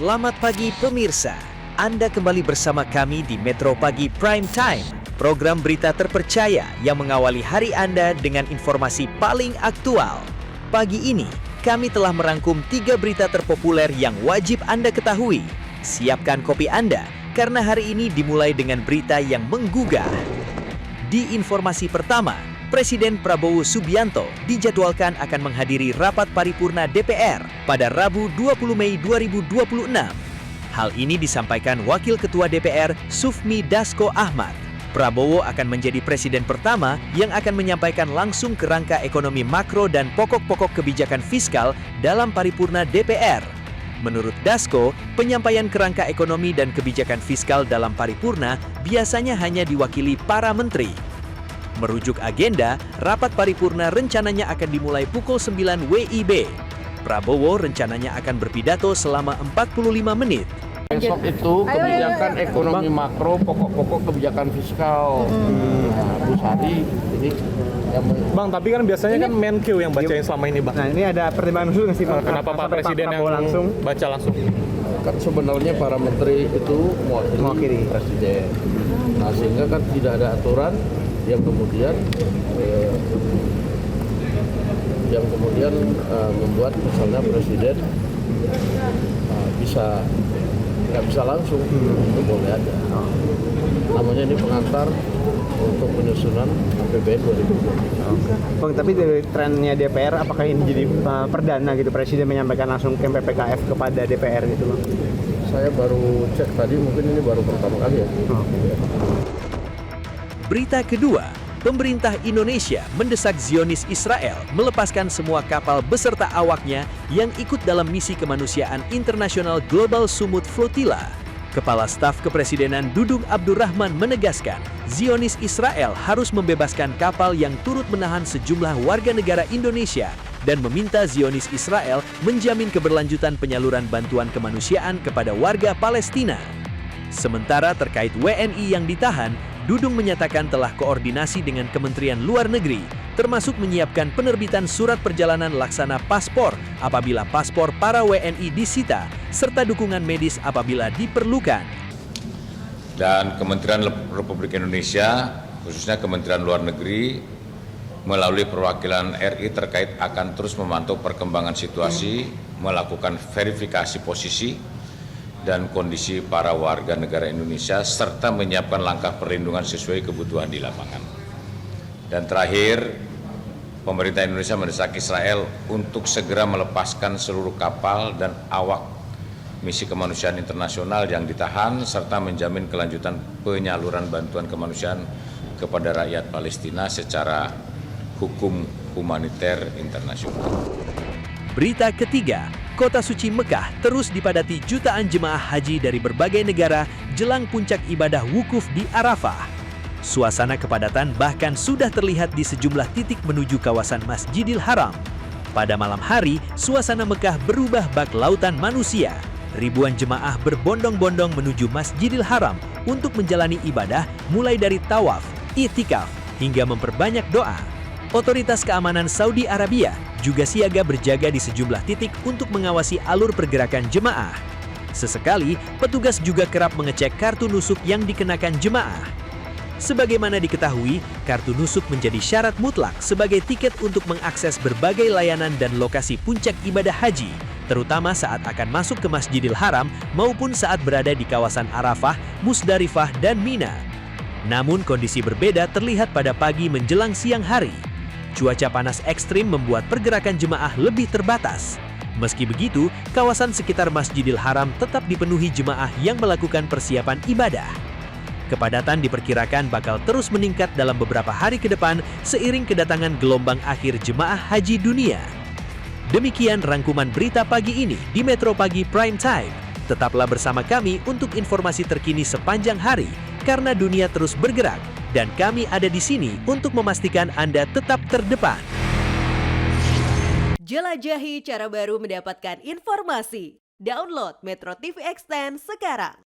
Selamat pagi pemirsa. Anda kembali bersama kami di Metro Pagi Prime Time, program berita terpercaya yang mengawali hari Anda dengan informasi paling aktual. Pagi ini, kami telah merangkum 3 berita terpopuler yang wajib Anda ketahui. Siapkan kopi Anda, karena hari ini dimulai dengan berita yang menggugah. Di informasi pertama, Presiden Prabowo Subianto dijadwalkan akan menghadiri rapat paripurna DPR pada Rabu 20 Mei 2026. Hal ini disampaikan Wakil Ketua DPR Sufmi Dasko Ahmad. Prabowo akan menjadi presiden pertama yang akan menyampaikan langsung kerangka ekonomi makro dan pokok-pokok kebijakan fiskal dalam paripurna DPR. Menurut Dasko, penyampaian kerangka ekonomi dan kebijakan fiskal dalam paripurna biasanya hanya diwakili para menteri. Merujuk agenda, rapat paripurna rencananya akan dimulai pukul 9 WIB. Prabowo rencananya akan berpidato selama 45 menit. Besok itu kebijakan ekonomi makro, pokok-pokok kebijakan fiskal. Bu Sari, ini yang Bang, tapi kan biasanya kan Menkeu yang bacain selama ini, Bang. Nah, ini ada pertimbangan khusus nggak sih, Bang? Kenapa Pak Presiden yang langsung baca langsung? kan sebenarnya para menteri itu mewakili presiden. Nah, sehingga kan tidak ada aturan yang kemudian membuat misalnya presiden nggak bisa langsung, itu boleh ada. Namanya ini pengantar untuk penyusunan APBN 2020. Bang, tapi dari trennya DPR, apakah ini jadi perdana gitu Presiden menyampaikan langsung ke PPKF kepada DPR gitu, Bang? Saya baru cek tadi, mungkin ini baru pertama kali ya. Berita kedua, pemerintah Indonesia mendesak Zionis Israel melepaskan semua kapal beserta awaknya yang ikut dalam misi kemanusiaan internasional Global Sumut Flotilla. Kepala Staf Kepresidenan Dudung Abdurrahman menegaskan, Zionis Israel harus membebaskan kapal yang turut menahan sejumlah warga negara Indonesia dan meminta Zionis Israel menjamin keberlanjutan penyaluran bantuan kemanusiaan kepada warga Palestina. Sementara terkait WNI yang ditahan, Dudung menyatakan telah koordinasi dengan Kementerian Luar Negeri, termasuk menyiapkan penerbitan surat perjalanan laksana paspor apabila paspor para WNI disita, serta dukungan medis apabila diperlukan. Dan Kementerian Republik Indonesia, khususnya Kementerian Luar Negeri, melalui perwakilan RI terkait akan terus memantau perkembangan situasi, melakukan verifikasi posisi dan kondisi para warga negara Indonesia, serta menyiapkan langkah perlindungan sesuai kebutuhan di lapangan. Dan terakhir, pemerintah Indonesia mendesak Israel untuk segera melepaskan seluruh kapal dan awak misi kemanusiaan internasional yang ditahan, serta menjamin kelanjutan penyaluran bantuan kemanusiaan kepada rakyat Palestina secara hukum humaniter internasional. Berita ketiga, Kota Suci Mekah terus dipadati jutaan jemaah haji dari berbagai negara jelang puncak ibadah wukuf di Arafah. Suasana kepadatan bahkan sudah terlihat di sejumlah titik menuju kawasan Masjidil Haram. Pada malam hari, suasana Mekah berubah bak lautan manusia. Ribuan jemaah berbondong-bondong menuju Masjidil Haram untuk menjalani ibadah mulai dari tawaf, i'tikaf, hingga memperbanyak doa. Otoritas keamanan Saudi Arabia juga siaga berjaga di sejumlah titik untuk mengawasi alur pergerakan jemaah. Sesekali, petugas juga kerap mengecek kartu nusuk yang dikenakan jemaah. Sebagaimana diketahui, kartu nusuk menjadi syarat mutlak sebagai tiket untuk mengakses berbagai layanan dan lokasi puncak ibadah haji, terutama saat akan masuk ke Masjidil Haram maupun saat berada di kawasan Arafah, Musdalifah, dan Mina. Namun kondisi berbeda terlihat pada pagi menjelang siang hari. Cuaca panas ekstrim membuat pergerakan jemaah lebih terbatas. Meski begitu, kawasan sekitar Masjidil Haram tetap dipenuhi jemaah yang melakukan persiapan ibadah. Kepadatan diperkirakan bakal terus meningkat dalam beberapa hari ke depan seiring kedatangan gelombang akhir jemaah haji dunia. Demikian rangkuman berita pagi ini di Metro Pagi Prime Time. Tetaplah bersama kami untuk informasi terkini sepanjang hari, karena dunia terus bergerak. Dan kami ada di sini untuk memastikan Anda tetap terdepan. Jelajahi cara baru mendapatkan informasi. Download Metro TV Extend sekarang.